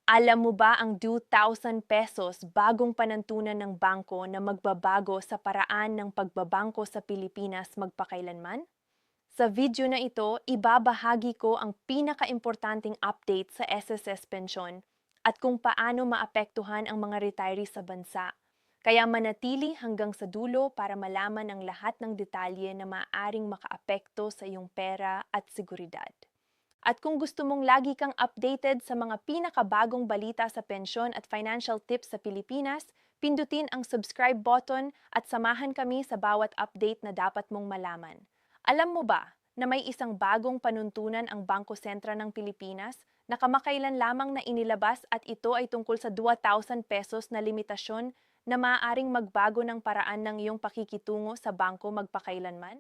Alam mo ba ang 2,000 pesos bagong panantunan ng bangko na magbabago sa paraan ng pagbabangko sa Pilipinas magpakailanman? Sa video na ito, ibabahagi ko ang pinakaimportanteng update sa SSS Pensyon at kung paano maapektuhan ang mga retirees sa bansa. Kaya manatili hanggang sa dulo para malaman ang lahat ng detalye na maaaring makaapekto sa iyong pera at seguridad. At kung gusto mong lagi kang updated sa mga pinakabagong balita sa pensyon at financial tips sa Pilipinas, pindutin ang subscribe button at samahan kami sa bawat update na dapat mong malaman. Alam mo ba na may isang bagong panuntunan ang Bangko Sentral ng Pilipinas na kamakailan lamang na inilabas at ito ay tungkol sa 2,000 pesos na limitasyon na maaaring magbago ng paraan ng iyong pakikitungo sa bangko magpakailanman?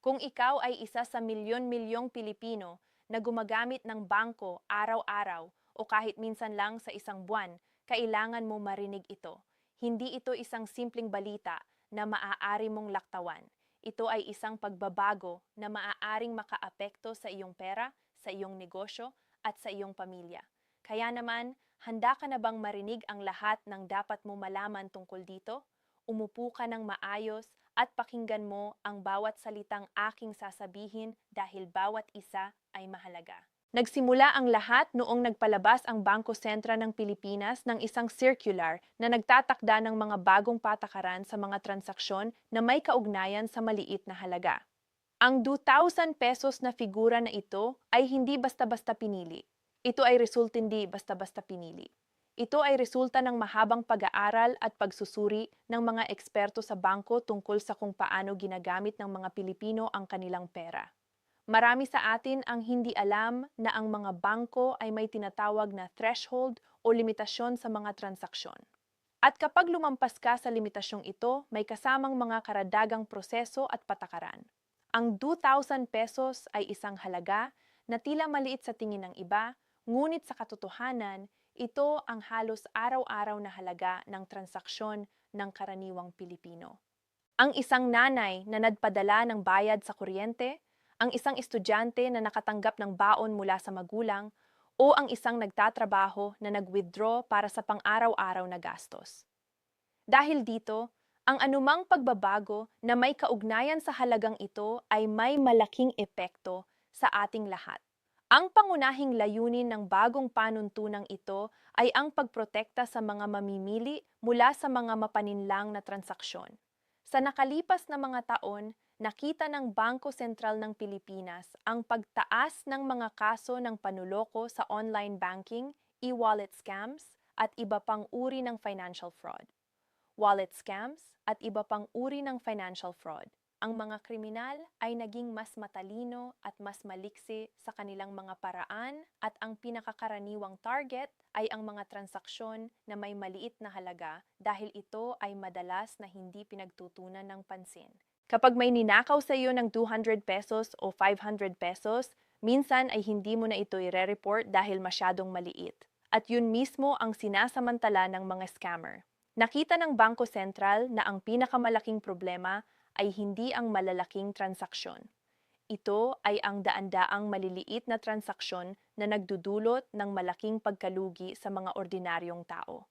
Kung ikaw ay isa sa milyon-milyong Pilipino na gumagamit ng bangko araw-araw o kahit minsan lang sa isang buwan, kailangan mo marinig ito. Hindi ito isang simpleng balita na maaari mong laktawan. Ito ay isang pagbabago na maaaring makaapekto sa iyong pera, sa iyong negosyo, at sa iyong pamilya. Kaya naman, handa ka na bang marinig ang lahat ng dapat mo malaman tungkol dito? Umupo ka ng maayos at pakinggan mo ang bawat salitang aking sasabihin dahil bawat isa ay mahalaga. Nagsimula ang lahat noong nagpalabas ang Bangko Sentral ng Pilipinas ng isang circular na nagtatakda ng mga bagong patakaran sa mga transaksyon na may kaugnayan sa maliit na halaga. Ang 2,000 pesos na figura na ito ay hindi basta-basta pinili. Ito ay resulta hindi basta-basta pinili. Ito ay resulta ng mahabang pag-aaral at pagsusuri ng mga eksperto sa bangko tungkol sa kung paano ginagamit ng mga Pilipino ang kanilang pera. Marami sa atin ang hindi alam na ang mga bangko ay may tinatawag na threshold o limitasyon sa mga transaksyon. At kapag lumampas ka sa limitasyong ito, may kasamang mga karadagang proseso at patakaran. Ang 2,000 pesos ay isang halaga na tila maliit sa tingin ng iba, ngunit sa katotohanan, ito ang halos araw-araw na halaga ng transaksyon ng karaniwang Pilipino. Ang isang nanay na nagpadala ng bayad sa kuryente, ang isang estudyante na nakatanggap ng baon mula sa magulang, o ang isang nagtatrabaho na nag-withdraw para sa pang-araw-araw na gastos. Dahil dito, ang anumang pagbabago na may kaugnayan sa halagang ito ay may malaking epekto sa ating lahat. Ang pangunahing layunin ng bagong panuntunang ito ay ang pagprotekta sa mga mamimili mula sa mga mapaninlang na transaksyon. Sa nakalipas na mga taon, nakita ng Bangko Sentral ng Pilipinas ang pagtaas ng mga kaso ng panuloko sa online banking, e-wallet scams, at iba pang uri ng financial fraud. Wallet scams, at iba pang uri ng financial fraud. Ang mga kriminal ay naging mas matalino at mas maliksi sa kanilang mga paraan at ang pinakakaraniwang target ay ang mga transaksyon na may maliit na halaga dahil ito ay madalas na hindi pinagtutunan ng pansin. Kapag may ninakaw sa iyo ng 200 pesos o 500 pesos, minsan ay hindi mo na ito i-report dahil masyadong maliit. At yun mismo ang sinasamantala ng mga scammer. Nakita ng Bangko Sentral na ang pinakamalaking problema ay hindi ang malalaking transaksyon. Ito ay ang daan-daang maliliit na transaksyon na nagdudulot ng malaking pagkalugi sa mga ordinaryong tao.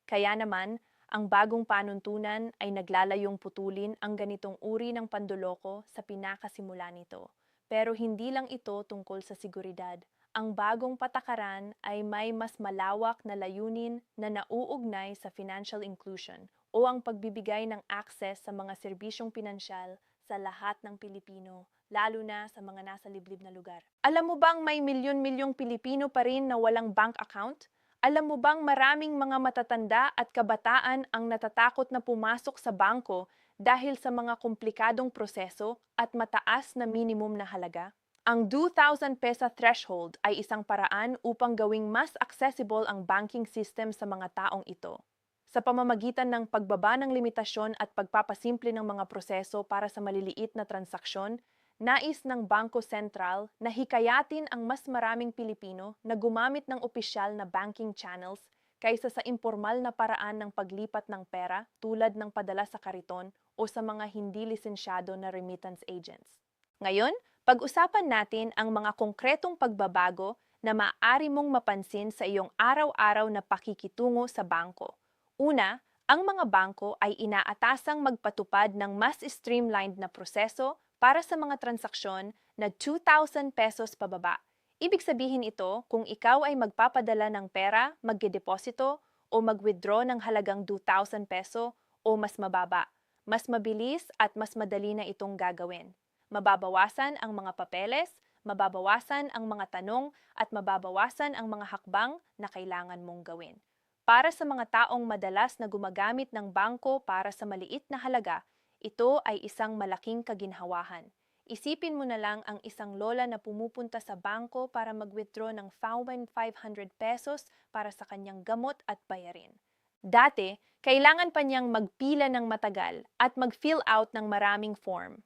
Kaya naman, ang bagong panuntunan ay naglalayong putulin ang ganitong uri ng panduloko sa pinakasimula nito. Pero hindi lang ito tungkol sa seguridad. Ang bagong patakaran ay may mas malawak na layunin na nauugnay sa financial inclusion o ang pagbibigay ng access sa mga serbisyong pinansyal sa lahat ng Pilipino, lalo na sa mga nasa liblib na lugar. Alam mo bang may milyon-milyong Pilipino pa rin na walang bank account? Alam mo bang maraming mga matatanda at kabataan ang natatakot na pumasok sa bangko dahil sa mga komplikadong proseso at mataas na minimum na halaga? Ang 2,000 pesa threshold ay isang paraan upang gawing mas accessible ang banking system sa mga taong ito. Sa pamamagitan ng pagbaba ng limitasyon at pagpapasimple ng mga proseso para sa maliliit na transaksyon, nais ng Bangko Sentral na hikayatin ang mas maraming Pilipino na gumamit ng opisyal na banking channels kaysa sa impormal na paraan ng paglipat ng pera tulad ng padala sa kariton o sa mga hindi lisensyado na remittance agents. Ngayon, pag-usapan natin ang mga konkretong pagbabago na maaari mong mapansin sa iyong araw-araw na pakikitungo sa bangko. Una, ang mga bangko ay inaatasang magpatupad ng mas streamlined na proseso para sa mga transaksyon na 2,000 pesos pababa. Ibig sabihin ito kung ikaw ay magpapadala ng pera, magdedeposito o mag-withdraw ng halagang 2,000 peso o mas mababa. Mas mabilis at mas madali na itong gagawin. Mababawasan ang mga papeles, mababawasan ang mga tanong at mababawasan ang mga hakbang na kailangan mong gawin. Para sa mga taong madalas na gumagamit ng bangko para sa maliit na halaga, ito ay isang malaking kaginhawahan. Isipin mo na lang ang isang lola na pumupunta sa bangko para mag-withdraw ng 500 pesos para sa kanyang gamot at bayarin. Dati, kailangan pa niyang magpila ng matagal at mag-fill out ng maraming form.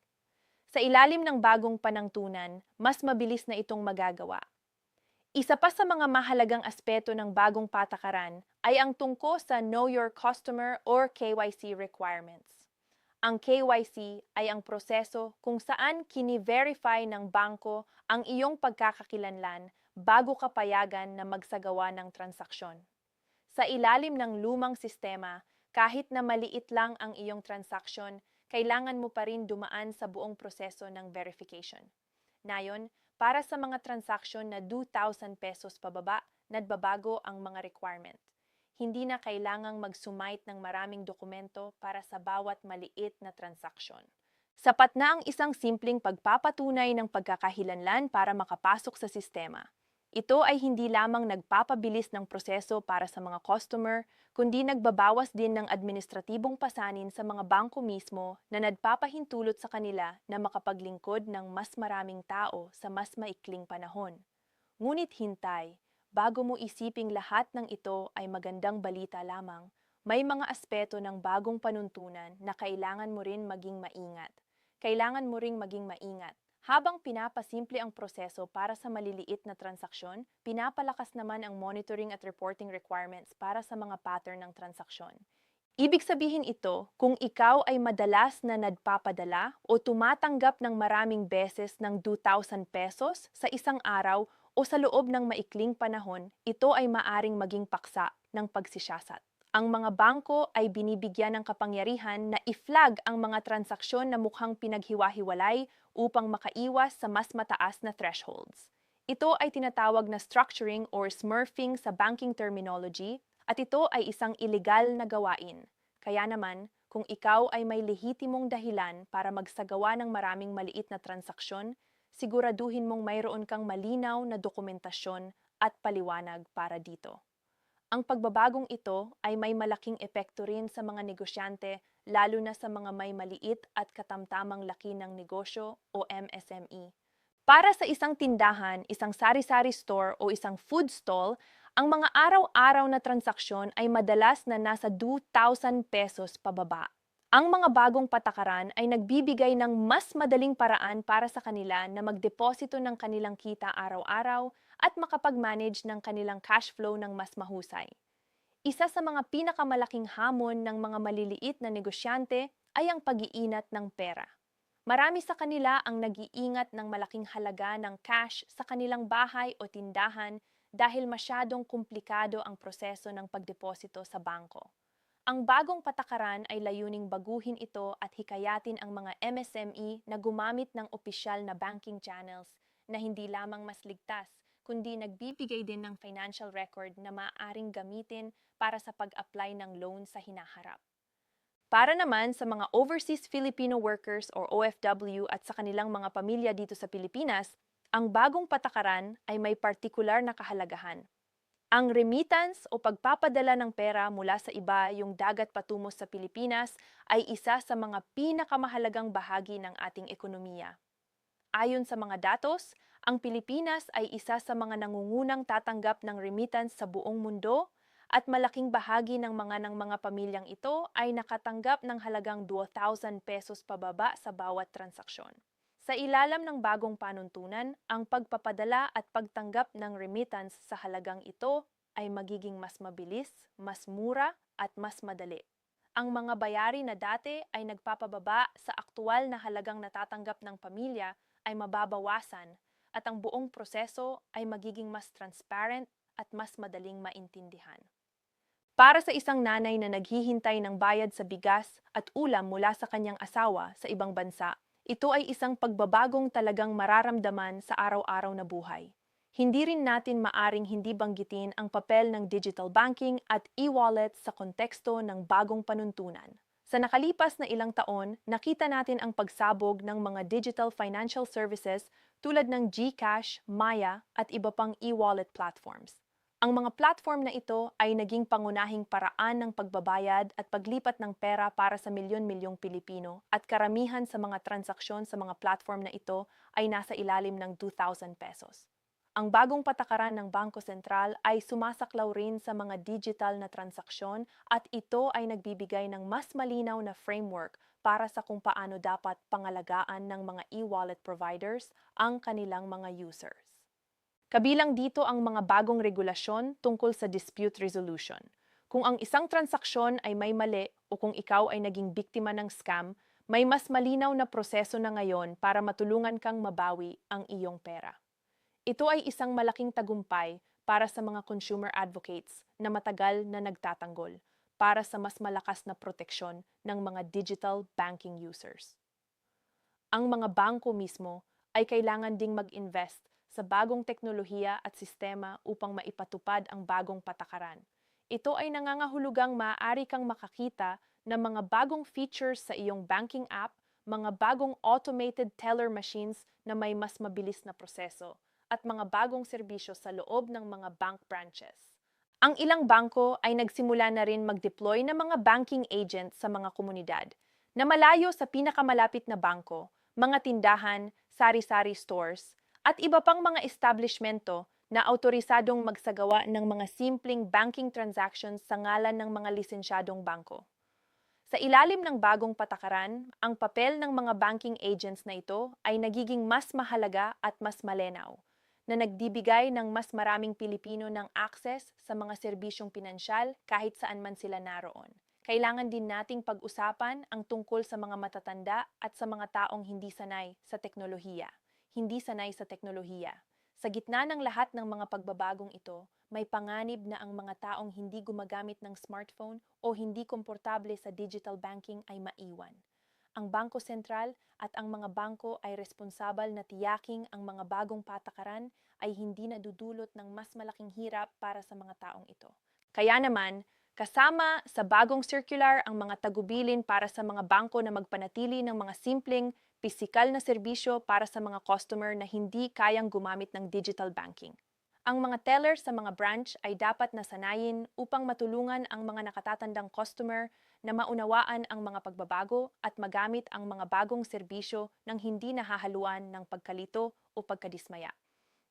Sa ilalim ng bagong panangtunan, mas mabilis na itong magagawa. Isa pa sa mga mahalagang aspeto ng bagong patakaran ay ang tungkol sa Know Your Customer or KYC requirements. Ang KYC ay ang proseso kung saan kini-verify ng bangko ang iyong pagkakakilanlan bago ka payagan na magsagawa ng transaksyon. Sa ilalim ng lumang sistema, kahit na maliit lang ang iyong transaksyon, kailangan mo pa rin dumaan sa buong proseso ng verification. Ngayon, para sa mga transaksyon na 2,000 pesos pababa, nagbabago ang mga requirement. Hindi na kailangang mag-sumite ng maraming dokumento para sa bawat maliit na transaksyon. Sapat na ang isang simpleng pagpapatunay ng pagkakakilanlan para makapasok sa sistema. Ito ay hindi lamang nagpapabilis ng proseso para sa mga customer, kundi nagbabawas din ng administratibong pasanin sa mga bangko mismo na nagpapahintulot sa kanila na makapaglingkod ng mas maraming tao sa mas maikling panahon. Ngunit hintay, bago mo isiping lahat ng ito ay magandang balita lamang, may mga aspeto ng bagong panuntunan na kailangan mo rin maging maingat. Kailangan mo ring maging maingat. Habang pinapasimple ang proseso para sa maliliit na transaksyon, pinapalakas naman ang monitoring at reporting requirements para sa mga pattern ng transaksyon. Ibig sabihin ito, kung ikaw ay madalas na nagpapadala o tumatanggap ng maraming beses ng 2,000 pesos sa isang araw o sa loob ng maikling panahon, ito ay maaring maging paksa ng pagsisiyasat. Ang mga bangko ay binibigyan ng kapangyarihan na i-flag ang mga transaksyon na mukhang pinaghiwa-hiwalay upang makaiwas sa mas mataas na thresholds. Ito ay tinatawag na structuring or smurfing sa banking terminology at ito ay isang ilegal na gawain. Kaya naman, kung ikaw ay may lehitimong dahilan para magsagawa ng maraming maliit na transaksyon, siguraduhin mong mayroon kang malinaw na dokumentasyon at paliwanag para dito. Ang pagbabagong ito ay may malaking epekto rin sa mga negosyante, lalo na sa mga may maliit at katamtamang laki ng negosyo o MSME. Para sa isang tindahan, isang sari-sari store o isang food stall, ang mga araw-araw na transaksyon ay madalas na nasa 2,000 pesos pababa. Ang mga bagong patakaran ay nagbibigay ng mas madaling paraan para sa kanila na magdeposito ng kanilang kita araw-araw at makapag-manage ng kanilang cash flow ng mas mahusay. Isa sa mga pinakamalaking hamon ng mga maliliit na negosyante ay ang pag-iinat ng pera. Marami sa kanila ang nag-iingat ng malaking halaga ng cash sa kanilang bahay o tindahan dahil masyadong komplikado ang proseso ng pagdeposito sa bangko. Ang bagong patakaran ay layuning baguhin ito at hikayatin ang mga MSME na gumamit ng opisyal na banking channels na hindi lamang mas ligtas, kundi nagbibigay din ng financial record na maaaring gamitin para sa pag-apply ng loan sa hinaharap. Para naman sa mga overseas Filipino workers or OFW at sa kanilang mga pamilya dito sa Pilipinas, ang bagong patakaran ay may partikular na kahalagahan. Ang remittance o pagpapadala ng pera mula sa iba yung dagat patungo sa Pilipinas ay isa sa mga pinakamahalagang bahagi ng ating ekonomiya. Ayon sa mga datos, ang Pilipinas ay isa sa mga nangungunang tatanggap ng remittance sa buong mundo at malaking bahagi ng mga pamilyang ito ay nakatanggap ng halagang 2,000 pesos pababa sa bawat transaksyon. Sa ilalim ng bagong panuntunan, ang pagpapadala at pagtanggap ng remittance sa halagang ito ay magiging mas mabilis, mas mura at mas madali. Ang mga bayari na dati ay nagpapababa sa aktual na halagang natatanggap ng pamilya ay mababawasan at ang buong proseso ay magiging mas transparent at mas madaling maintindihan. Para sa isang nanay na naghihintay ng bayad sa bigas at ulam mula sa kanyang asawa sa ibang bansa, ito ay isang pagbabagong talagang mararamdaman sa araw-araw na buhay. Hindi rin natin maaring hindi banggitin ang papel ng digital banking at e-wallet sa konteksto ng bagong panuntunan. Sa nakalipas na ilang taon, nakita natin ang pagsabog ng mga digital financial services tulad ng GCash, Maya at iba pang e-wallet platforms. Ang mga platform na ito ay naging pangunahing paraan ng pagbabayad at paglipat ng pera para sa milyon-milyong Pilipino at karamihan sa mga transaksyon sa mga platform na ito ay nasa ilalim ng 2,000 pesos. Ang bagong patakaran ng Bangko Sentral ay sumasaklaw rin sa mga digital na transaksyon at ito ay nagbibigay ng mas malinaw na framework para sa kung paano dapat pangalagaan ng mga e-wallet providers ang kanilang mga users. Kabilang dito ang mga bagong regulasyon tungkol sa dispute resolution. Kung ang isang transaksyon ay may mali o kung ikaw ay naging biktima ng scam, may mas malinaw na proseso na ngayon para matulungan kang mabawi ang iyong pera. Ito ay isang malaking tagumpay para sa mga consumer advocates na matagal na nagtatanggol para sa mas malakas na proteksyon ng mga digital banking users. Ang mga bangko mismo ay kailangan ding mag-invest sa bagong teknolohiya at sistema upang maipatupad ang bagong patakaran. Ito ay nangangahulugang maaari kang makakita ng mga bagong features sa iyong banking app, mga bagong automated teller machines na may mas mabilis na proseso, at mga bagong serbisyo sa loob ng mga bank branches. Ang ilang bangko ay nagsimula na rin mag-deploy ng mga banking agents sa mga komunidad na malayo sa pinakamalapit na bangko, mga tindahan, sari-sari stores, at iba pang mga establishmento na autorisadong magsagawa ng mga simpleng banking transactions sa ngalan ng mga lisensyadong bangko. Sa ilalim ng bagong patakaran, ang papel ng mga banking agents na ito ay nagiging mas mahalaga at mas malinaw, na nagbibigay ng mas maraming Pilipino ng access sa mga serbisyong pinansyal kahit saan man sila naroon. Kailangan din nating pag-usapan ang tungkol sa mga matatanda at sa mga taong hindi sanay sa teknolohiya. Sa gitna ng lahat ng mga pagbabagong ito, may panganib na ang mga taong hindi gumagamit ng smartphone o hindi komportable sa digital banking ay maiwan. Ang Bangko Sentral at ang mga bangko ay responsabal na tiyaking ang mga bagong patakaran ay hindi nadudulot ng mas malaking hirap para sa mga taong ito. Kaya naman, kasama sa bagong circular ang mga tagubilin para sa mga bangko na magpanatili ng mga simpleng, pisikal na serbisyo para sa mga customer na hindi kayang gumamit ng digital banking. Ang mga teller sa mga branch ay dapat nasanayin upang matulungan ang mga nakatatandang customer na maunawaan ang mga pagbabago at magamit ang mga bagong serbisyo nang hindi nahahaluan ng pagkalito o pagkadismaya.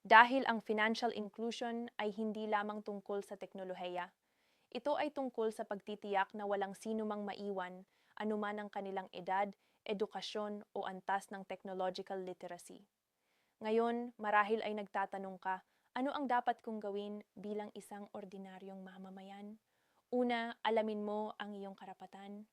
Dahil ang financial inclusion ay hindi lamang tungkol sa teknolohiya, ito ay tungkol sa pagtitiyak na walang sino mang maiwan, anuman ang kanilang edad, edukasyon o antas ng technological literacy. Ngayon, marahil ay nagtatanong ka, ano ang dapat kong gawin bilang isang ordinaryong mamamayan? Una, alamin mo ang iyong karapatan.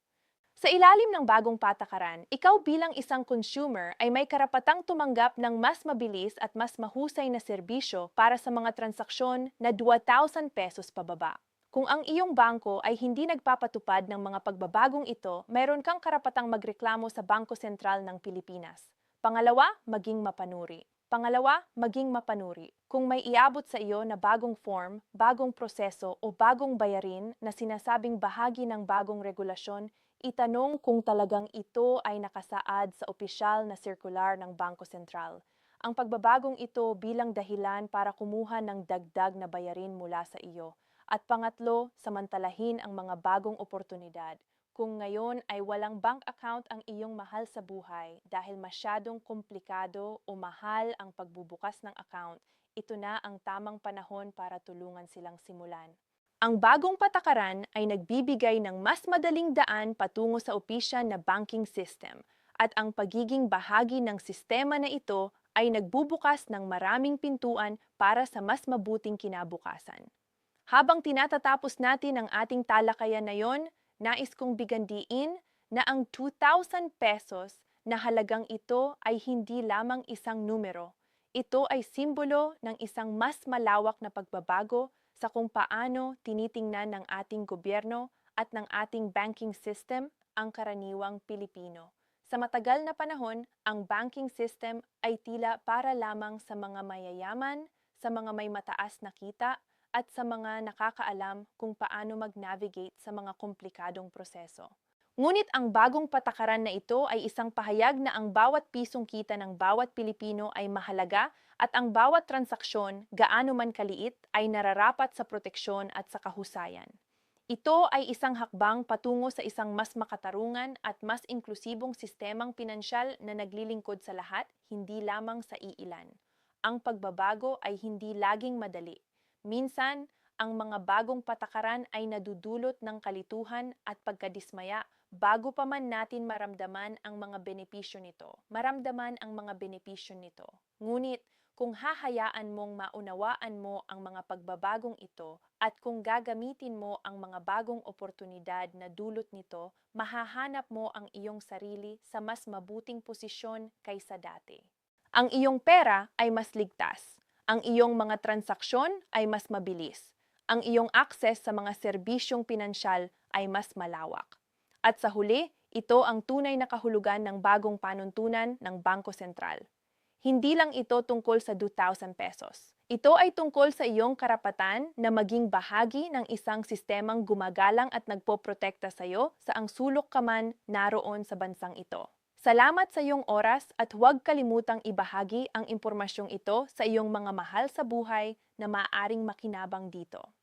Sa ilalim ng bagong patakaran, ikaw bilang isang consumer ay may karapatang tumanggap ng mas mabilis at mas mahusay na serbisyo para sa mga transaksyon na 2,000 pesos pababa. Kung ang iyong bangko ay hindi nagpapatupad ng mga pagbabagong ito, mayroon kang karapatang magreklamo sa Bangko Sentral ng Pilipinas. Pangalawa, maging mapanuri. Kung may iabot sa iyo na bagong form, bagong proseso o bagong bayarin na sinasabing bahagi ng bagong regulasyon, itanong kung talagang ito ay nakasaad sa opisyal na sirkular ng Bangko Sentral. Ang pagbabagong ito bilang dahilan para kumuha ng dagdag na bayarin mula sa iyo. At pangatlo, samantalahin ang mga bagong oportunidad. Kung ngayon ay walang bank account ang iyong mahal sa buhay dahil masyadong komplikado o mahal ang pagbubukas ng account, ito na ang tamang panahon para tulungan silang simulan. Ang bagong patakaran ay nagbibigay ng mas madaling daan patungo sa opisyal na banking system at ang pagiging bahagi ng sistema na ito ay nagbubukas ng maraming pintuan para sa mas mabuting kinabukasan. Habang tinatatapos natin ang ating talakayan na yon, nais kong bigandiin na ang 2,000 pesos na halagang ito ay hindi lamang isang numero. ito ay simbolo ng isang mas malawak na pagbabago sa kung paano tinitingnan ng ating gobyerno at ng ating banking system ang karaniwang Pilipino. Sa matagal na panahon, ang banking system ay tila para lamang sa mga mayayaman, sa mga may mataas na kita, at sa mga nakakaalam kung paano mag-navigate sa mga komplikadong proseso. Ngunit ang bagong patakaran na ito ay isang pahayag na ang bawat pisong kita ng bawat Pilipino ay mahalaga at ang bawat transaksyon, gaano man kaliit, ay nararapat sa proteksyon at sa kahusayan. Ito ay isang hakbang patungo sa isang mas makatarungan at mas inklusibong sistemang pinansyal na naglilingkod sa lahat, hindi lamang sa iilan. Ang pagbabago ay hindi laging madali. Minsan, ang mga bagong patakaran ay nadudulot ng kalituhan at pagkadismaya bago pa man natin maramdaman ang mga benepisyo nito. Ngunit, kung hahayaan mong maunawaan mo ang mga pagbabagong ito at kung gagamitin mo ang mga bagong oportunidad na dulot nito, mahahanap mo ang iyong sarili sa mas mabuting posisyon kaysa dati. Ang iyong pera ay mas ligtas. Ang iyong mga transaksyon ay mas mabilis. Ang iyong akses sa mga serbisyong pinansyal ay mas malawak. At sa huli, ito ang tunay na kahulugan ng bagong panuntunan ng Bangko Sentral. Hindi lang ito tungkol sa 2,000 pesos. Ito ay tungkol sa iyong karapatan na maging bahagi ng isang sistemang gumagalang at nagpoprotekta sa iyo sa ang sulok ka man naroon sa bansang ito. Salamat sa iyong oras at huwag kalimutang ibahagi ang impormasyong ito sa iyong mga mahal sa buhay na maaaring makinabang dito.